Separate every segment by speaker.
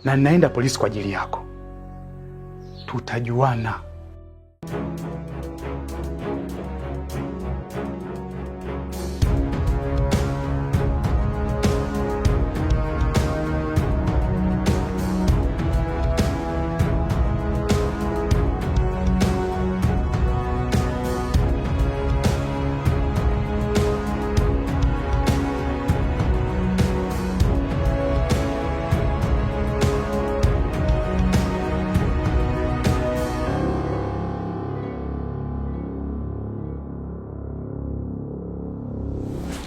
Speaker 1: na ninaenda polisi kwa ajili yako. Tutajuana.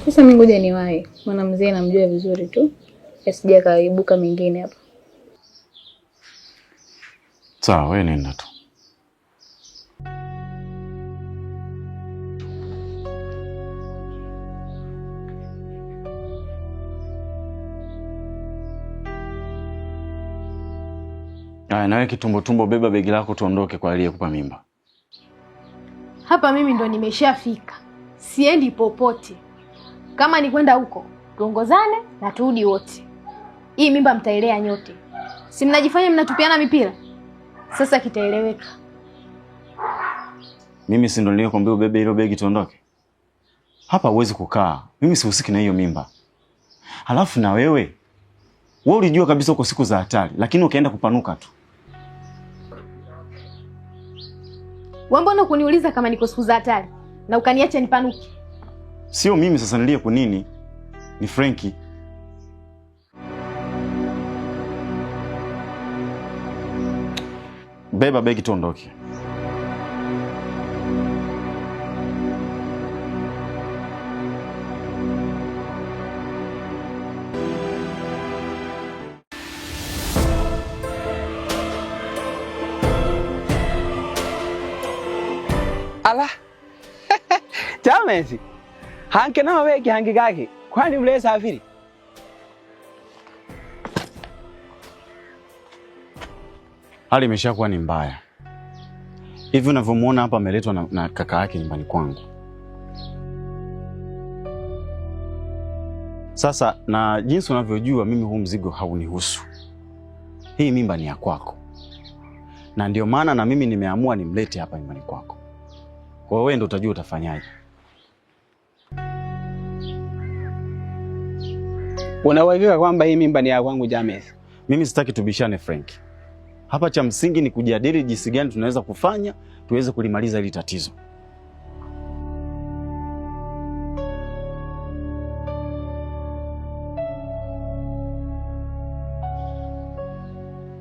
Speaker 2: Sasa mimi ngoja niwahi. Maana mzee namjua vizuri tu. Asije kaibuka mengine hapa.
Speaker 3: Sawa, wewe nenda tu. Aya, nawe kitumbo beba begi lako tuondoke kwa aliyekupa mimba.
Speaker 4: Hapa mimi ndo nimeshafika. Siendi popote. Kama ni kwenda huko, tuongozane na turudi wote. Hii mimba mtaelea nyote. Si mnajifanya mnatupiana mipira? Sasa kitaeleweka.
Speaker 3: Mimi si ndo niliyokuambia ubebe hilo begi tuondoke? Hapa huwezi kukaa. Mimi sihusiki na hiyo mimba. Halafu na wewe ulijua kabisa uko siku za hatari, lakini ukaenda kupanuka tu.
Speaker 4: Wewe mbona kuniuliza kama niko siku za hatari na ukaniacha nipanuke?
Speaker 3: Sio mimi sasa nilie kwa nini? Ni Frankie. Beba begi tuondoke.
Speaker 5: Ala. Jamesi. Hanke na weki hangi gaki. Kwani ule safiri?
Speaker 3: Hali imeshakuwa ni mbaya. Hivi unavyomuona hapa ameletwa na kaka yake nyumbani kwangu. Sasa na jinsi unavyojua mimi huu mzigo haunihusu. Hii mimba ni ya kwako. Na ndio maana na mimi nimeamua nimlete hapa nyumbani kwako. Kwa wewe ndio utajua utafanyaje.
Speaker 5: Unawajua kwamba hii mimba ni ya kwangu James?
Speaker 3: Mimi sitaki tubishane Frank. Hapa cha msingi ni kujadili jinsi gani tunaweza kufanya tuweze kulimaliza hili tatizo.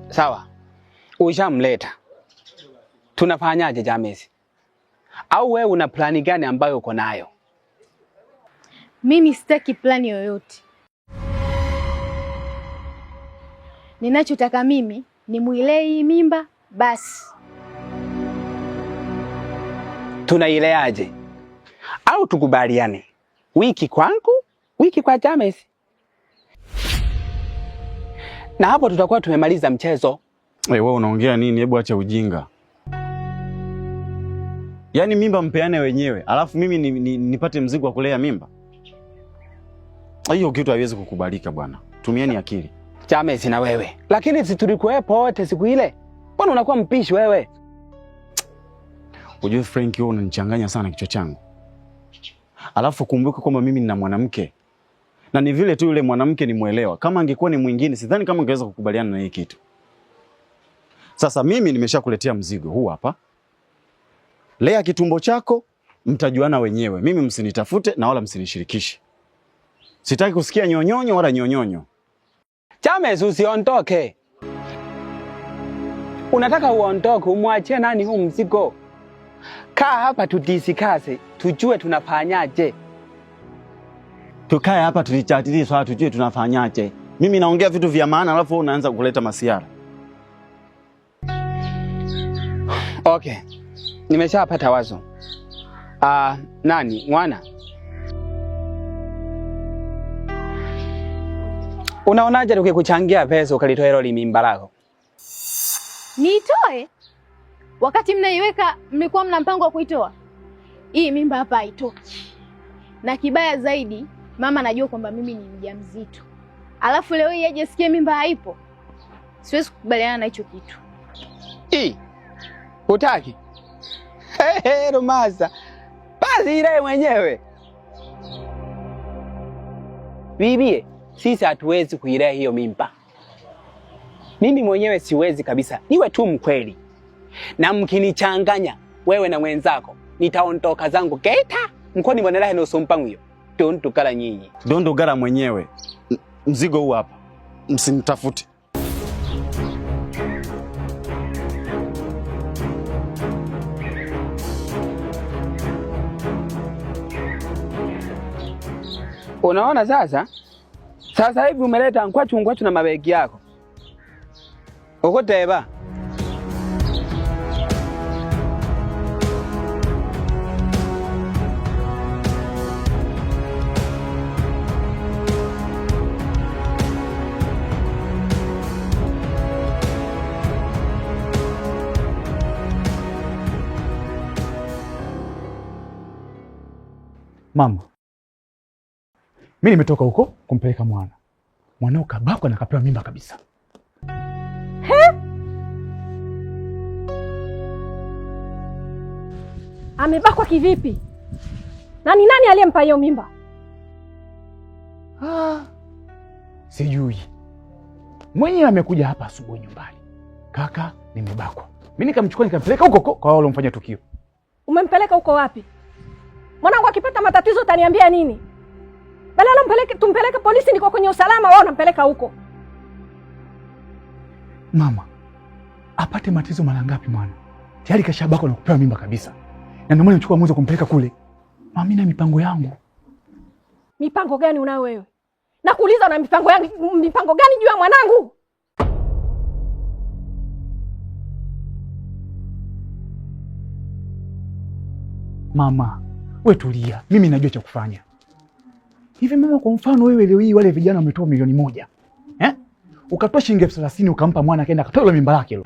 Speaker 5: Sawa. Ushamleta. Tunafanyaje James? Au wewe una plani gani ambayo uko nayo?
Speaker 4: Mimi sitaki plani yoyote. Ninachotaka mimi ni muilee hii mimba basi.
Speaker 5: Tunaileaje? Au tukubaliane? Wiki kwangu, wiki kwa James. Na hapo tutakuwa tumemaliza mchezo.
Speaker 3: Wewe unaongea nini? Hebu acha ujinga. Yaani mimba mpeane wenyewe, alafu mimi nipate mzigo wa kulea mimba? Hiyo kitu haiwezi kukubalika bwana. Tumieni akili.
Speaker 5: James na wewe. Lakini si tulikuwepo wote siku ile. Mbona unakuwa mpishi wewe?
Speaker 3: Unajua Frank, wewe unanichanganya sana kichwa changu. Alafu kumbuka kwamba mimi nina mwanamke. Na ni vile tu yule mwanamke nimuelewa. Kama angekuwa ni mwingine sidhani kama ungeweza kukubaliana na hii kitu. Sasa mimi nimeshakuletea mzigo huu hapa. Lea kitumbo chako, mtajuana wenyewe. Mimi msinitafute na wala msinishirikishe. Sitaki kusikia nyonyonyo wala nyonyonyo.
Speaker 5: James, usiondoke. Unataka uondoke umwachie nani huu mzigo? Kaa hapa tudisikase, tujue tunafanyaje.
Speaker 3: Tukae hapa tulichatili swala tujue tunafanyaje. Mimi naongea vitu vya maana alafu unaanza kuleta masiara.
Speaker 5: Okay. Nimeshapata wazo. Nani, mwana? Unaonaje tukikuchangia pesa ukalitoa hilo mimba lako?
Speaker 4: Niitoe? Wakati mnaiweka mlikuwa mna mpango wa kuitoa? Hii mimba hapa haitoki. Na kibaya zaidi, mama anajua kwamba mimi ni mjamzito. Alafu leo hii aje sikie mimba haipo.
Speaker 2: Siwezi kukubaliana na hicho kitu.
Speaker 5: Hutaki? Romaza. Basi ile mwenyewe. Bibi, sisi hatuwezi kuilea hiyo mimba. Mimi mwenyewe siwezi kabisa. Niwe tu mkweli. Na mkinichanganya wewe na mwenzako, nitaondoka zangu Geita. Mkoni mwanalahe no sompangu hiyo. Don't kala nyinyi.
Speaker 3: Don't gara mwenyewe. Mzigo huu hapa. Msinitafute.
Speaker 5: Unaona sasa? Sasa hivi umeleta ngwachu na mabegi yako. Uko teba.
Speaker 1: Mama, mimi nimetoka huko kumpeleka mwana. Mwanao kabakwa na kapewa mimba kabisa.
Speaker 6: Amebakwa kivipi? Nani aliyempa hiyo mimba?
Speaker 1: Sijui. Mwenyewe amekuja hapa asubuhi nyumbani. Kaka, nimebakwa. Mimi nikamchukua nikampeleka huko kwa wale wamfanya tukio.
Speaker 6: Umempeleka huko wapi? Mwanangu akipata matatizo utaniambia nini? Badala tumpeleke polisi, niko kwenye usalama, wao unampeleka huko.
Speaker 1: Mama, apate matatizo mara ngapi mwana? Tayari kashabakwa na kupewa mimba kabisa. Na ndio maana nimechukua mwanzo kumpeleka kule. Mama, mimi na mipango yangu.
Speaker 6: Mipango gani unayo wewe? Nakuuliza, una mipango gani juu ya mwanangu?
Speaker 1: Mama, wewe tulia. Mimi najua cha kufanya. Hivi mama, kwa mfano wewe leo hii wale vijana wametoa milioni 1. Ukatoa shilingi 30,000 ukampa mwana akaenda akatoa mimba lake hilo.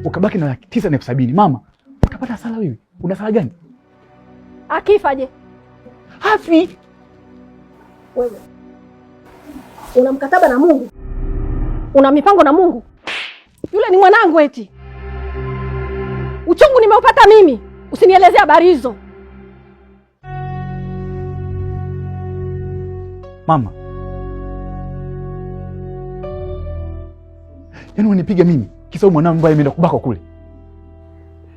Speaker 1: Ukabaki na 970,000. Mama, utapata hasara wewe. Una hasara gani?
Speaker 6: Akifaje?
Speaker 1: Hafi.
Speaker 6: Wewe una mkataba na Mungu? Una mipango na Mungu? Yule ni mwanangu eti. Uchungu nimeupata mimi. Usinielezee habari hizo.
Speaker 1: Mama, yaani unipiga mimi kisa mwanangu ambaye ameenda kubaka kule.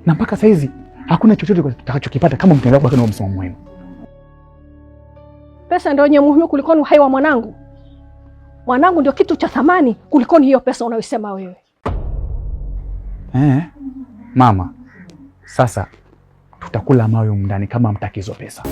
Speaker 1: Na mpaka saizi hakuna chochote tutakachokipata kama mtaendelea kubaka na msimamo wenu.
Speaker 6: Pesa ndio yenye muhimu kuliko uhai wa mwanangu. Mwanangu ndio kitu cha thamani kuliko hiyo pesa unayosema wewe.
Speaker 1: Mama, sasa tutakula mawe ndani kama mtaki hizo pesa.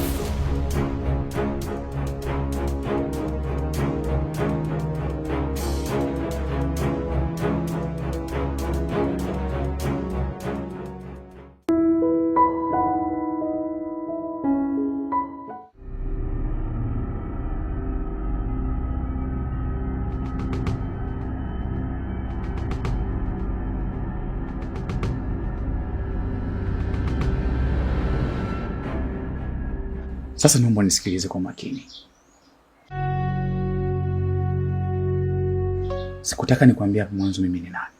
Speaker 1: Sasa naomba nisikilize kwa makini. Sikutaka nikwambia hapo mwanzo mimi ni nani.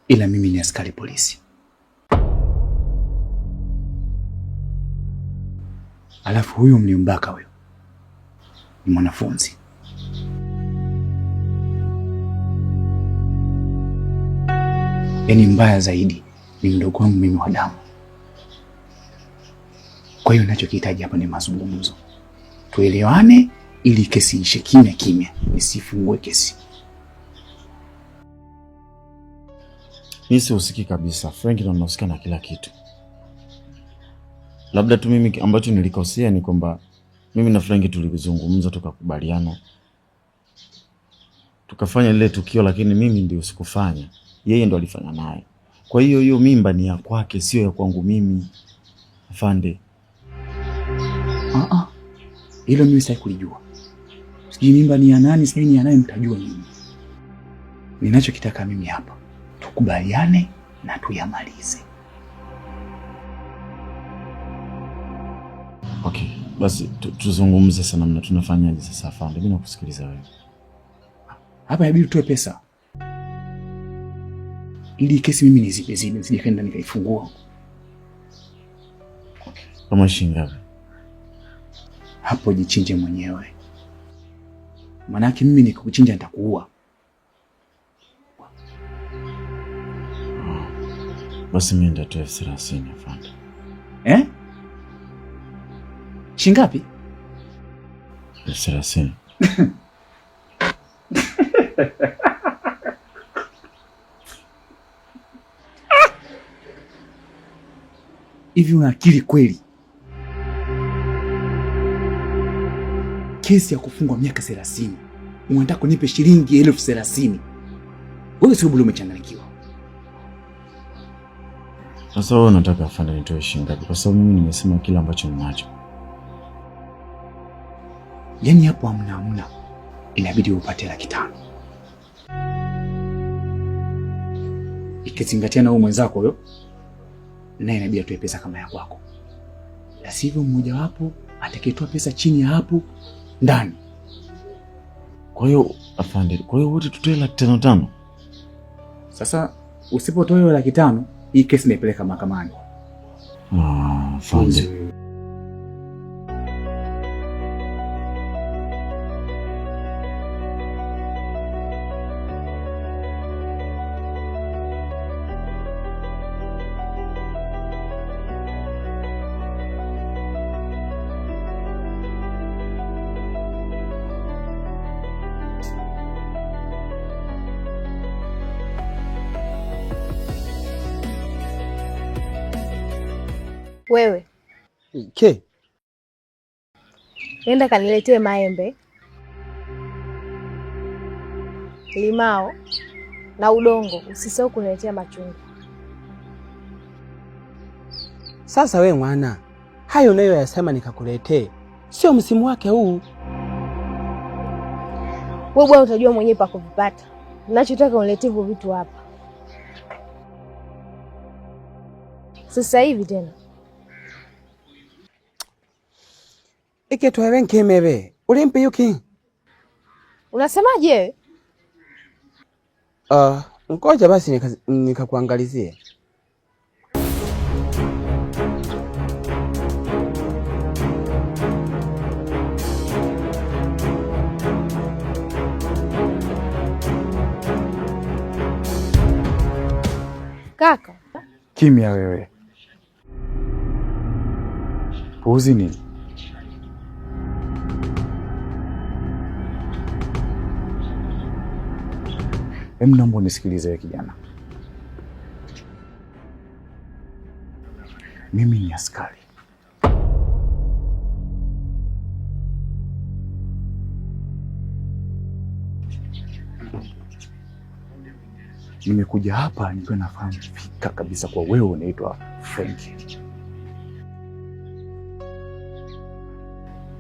Speaker 1: Ila mimi ni askari polisi. Alafu huyu mlimbaka huyo ni mwanafunzi. Yaani mbaya zaidi ni mdogo wangu mimi wa damu. Kwa hiyo ninachokihitaji hapa ni mazungumzo. Tuelewane ili kesi ishe kimya, isifungue kesi.
Speaker 3: Mimi sihusiki kabisa. Frank ndo anahusika na kila kitu. Labda tu mimi ambacho nilikosea ni kwamba mimi na Frank tulizungumza tukakubaliana. Tukafanya lile tukio, lakini mimi ndio sikufanya. Yeye ndo alifanya naye. Kwa hiyo hiyo mimba ni ya kwake, sio ya kwangu mimi. Afande.
Speaker 1: Hilo mimi sitaki kulijua. Sijui mimba ni ya nani, sijui ni ya nani, mtajua nyinyi. Ninachokitaka mimi hapa, tukubaliane na tuyamalize.
Speaker 3: Okay, basi tuzungumze sana, mna tunafanyaje sasa afande? Mimi nakusikiliza wewe.
Speaker 1: Hapa inabidi tutoe pesa ili kesi mimi nizibe nisijekaenda nikaifungua.
Speaker 3: Kama shilingi ngapi?
Speaker 1: Hapo jichinje mwenyewe. Manake mimi nikukuchinja nitakuua.
Speaker 3: Basi mimi nitatoa 30 afande.
Speaker 1: Shilingi ngapi?
Speaker 3: 30.
Speaker 1: Hivi una akili kweli? Kesi ya kufungwa miaka 30. Unataka kunipe shilingi 30,000. Wewe sio bado umechanganyikiwa.
Speaker 3: Sasa wewe unataka afande nitoe shilingi ngapi? Kwa sababu mimi nimesema kila ambacho ninacho.
Speaker 1: Yaani hapo hamna. Inabidi upate 500,000. Ikizingatia na wewe mwenzako huyo, naye inabidi atoe pesa kama ya kwako. La sivyo mmoja wapo atakayetoa pesa chini ya hapo ndani.
Speaker 3: Kwa hiyo afande, kwa hiyo wote tutoe 500,000.
Speaker 1: Sasa usipotoa hiyo 500,000, hii kesi naipeleka mahakamani.
Speaker 3: Afande.
Speaker 4: Wewe nenda kaniletee maembe, limao na udongo. Usisahau kuniletea machungwa.
Speaker 5: Sasa we mwana, hayo nayo yasema nikakuletee, sio msimu wake huu.
Speaker 4: Wewe bwana utajua mwenyewe pa kuvipata. Ninachotaka uniletee hivyo vitu hapa sasa hivi tena.
Speaker 5: Ike tuwe nkemebe, ulimpe yuki.
Speaker 4: Unasemaje wewe?
Speaker 5: Ngoja basi nikakuangalizie.
Speaker 4: Kaka.
Speaker 1: Kimya wewe. Puuzi nini? Naomba unisikilize wewe kijana. Mimi ni askari. Nimekuja hapa nikiwa nafahamu fika kabisa kwa wewe unaitwa Frank.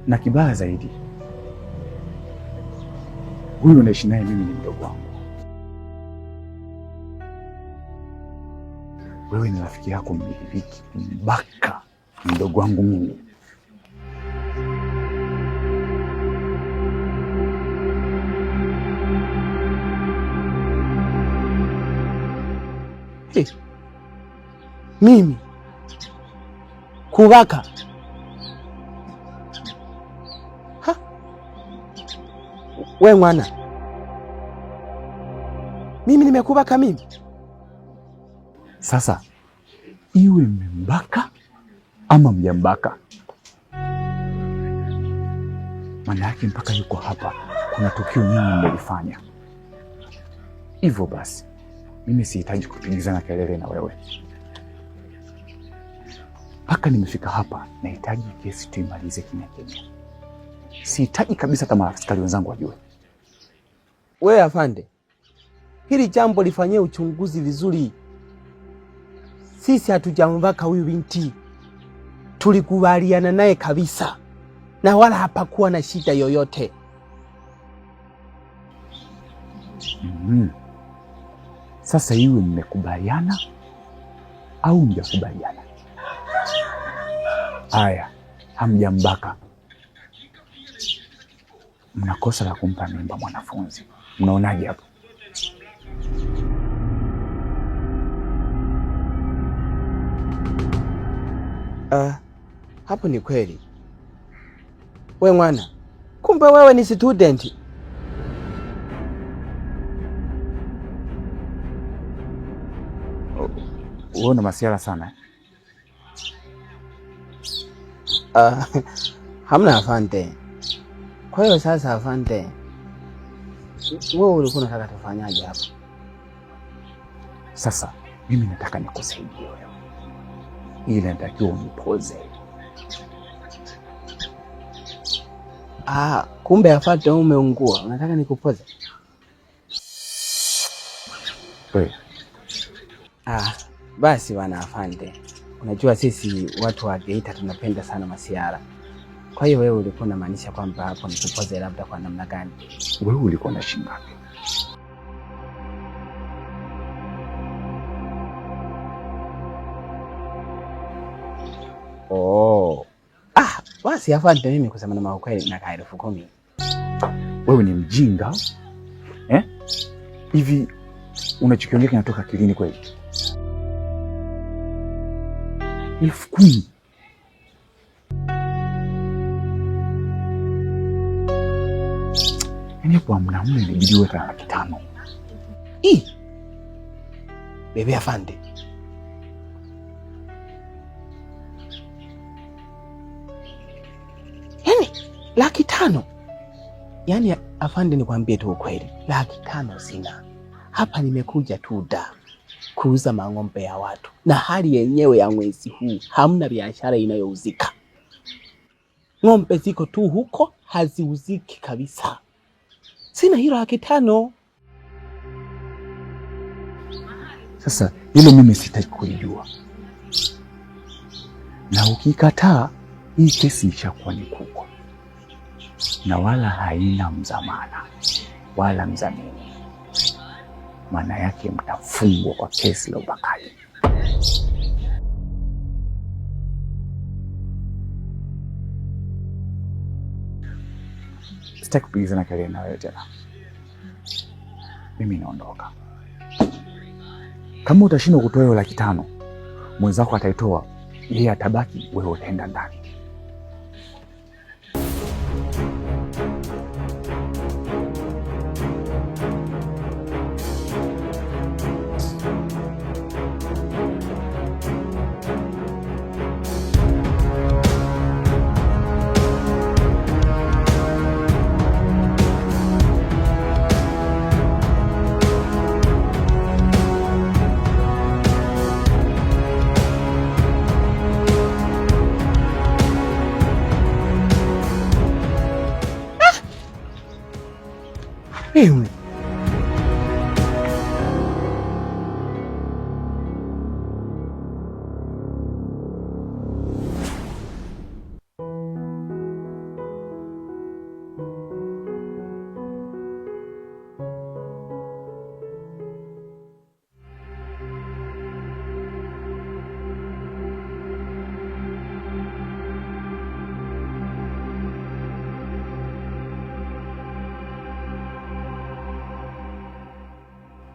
Speaker 1: Na kibaya zaidi, huyu unaishi naye mimi ni mdogo wangu. Wewe ni rafiki yako mmiliki mbaka mdogo wangu mimi.
Speaker 5: Mimi kubaka? We mwana, mimi nimekubaka mimi?
Speaker 1: Sasa iwe mmembaka ama mjambaka, maana yake mpaka yuko hapa kuna tukio nyingi mmelifanya. Hivyo basi mimi sihitaji kupigizana kelele na wewe. Mpaka nimefika hapa nahitaji kesi tuimalize kimya kimya. Sihitaji kabisa kama askari wenzangu wajue.
Speaker 5: Wewe afande, hili jambo lifanyie uchunguzi vizuri. Sisi hatujambaka huyu binti, tulikubaliana naye kabisa na wala hapakuwa na shida yoyote.
Speaker 1: Sasa iwe mmekubaliana au mjakubaliana. Haya, hamjambaka. Mnakosa la kumpa mimba mwanafunzi. Mnaonaje hapo?
Speaker 5: Hapo ni kweli. We mwana, kumbe wewe ni student.
Speaker 1: Uona masiala sana.
Speaker 5: Hamna afande. Kwa hiyo sasa afande, wewe ulikuwa unataka tufanyaje hapa?
Speaker 1: Sasa mimi nataka nikusaidie wewe. Ile natakiwa unipoze.
Speaker 5: Kumbe afande umeungua. Unataka nikupoze?
Speaker 1: Wewe.
Speaker 5: Basi wana afande. Unajua sisi watu wa Geita tunapenda sana masiara. Kwa hiyo wewe ulikuwa unamaanisha kwamba hapo nikupoze labda kwa namna gani?
Speaker 1: Wewe ulikuwa na shilingi ngapi?
Speaker 5: Basi afande, mimi kusema na ukweli na 10,000.
Speaker 1: Wewe ni mjinga? Hivi unachokiongea kinatoka kilini kweli? 10,000. Yaani kwa mnamume inabidi uwe na 500.
Speaker 5: Bebe afande. Yaani 500,000. Yaani afande, nikwambie tu ukweli, 500,000 sina. Hapa nimekuja tu kuuza mang'ombe ya watu, na hali yenyewe ya mwezi huu hamna biashara inayouzika. Ng'ombe ziko tu huko haziuziki kabisa. Sina hilo 500,000.
Speaker 1: Sasa hilo mimi sitaki kulijua, na ukikataa hii kesi ishakuwa ni kubwa, na wala haina mzamana wala mzamini. Maana yake mtafungwa kwa kesi la ubakaji. Sitaki kupigizana kelele na wewe tena. Mimi naondoka. Kama utashindwa kutoa hiyo 500,000, mwenzako ataitoa, yeye atabaki, wewe utaenda ndani.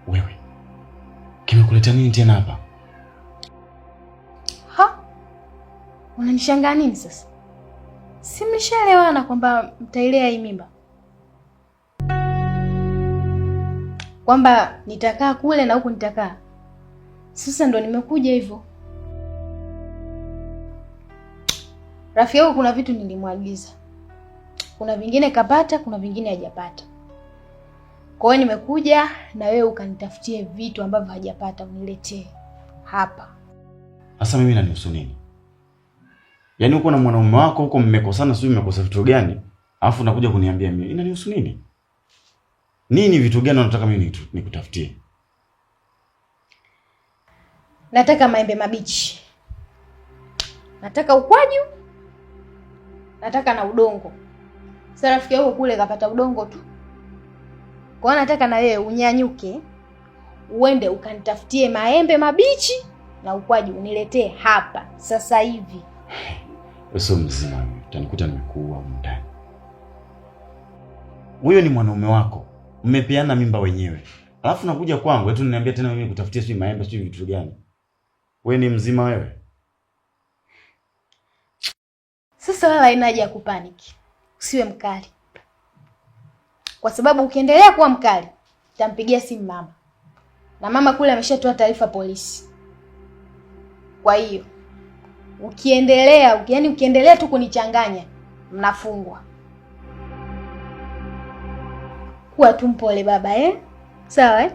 Speaker 5: Wewe
Speaker 3: kimekuleta nini tena hapa?
Speaker 4: Unanishangaa nini sasa? Si mlishaelewana kwamba mtailea hii mimba? Kwamba nitakaa kule na huku nitakaa. Sasa ndo nimekuja hivyo. Rafiki yangu kuna vitu nilimwagiza. Kuna vingine kapata, kuna vingine hajapata. Kwa hiyo nimekuja na wewe ukanitafutie vitu ambavyo hajapata uniletee hapa.
Speaker 3: Sasa mimi nanihusu nini? Yaani uko na mwanaume wako huko mmekosana, sio mmekosa vitu gani? Alafu unakuja kuniambia mimi. Inanihusu nini? Nini vitu gani unataka mimi nikutafutie?
Speaker 4: Nataka maembe mabichi. Nataka ukwaju. Nataka na udongo. Sasa rafiki yako kule kapata udongo tu. Kwa hiyo nataka na wewe unyanyuke, uende ukanitafutie maembe mabichi na ukwaju uniletee hapa sasa hivi.
Speaker 3: Wewe mzima, utanikuta nimekuua ndani. Huyo ni mwanaume wako. Mmepeana mimba wenyewe. Alafu nakuja kwangu eti unaniambia tena mimi kutafutia sio maembe sio vitu gani? Wewe ni mzima wewe?
Speaker 4: Sasa wala haina haja ya kupaniki. Usiwe mkali. Kwa sababu ukiendelea kuwa mkali, nitampigia simu mama. Na mama kule ameshatoa taarifa polisi. Kwa hiyo ukiendelea tu kunichanganya, mnafungwa. Kuwa tu mpole baba, Sawa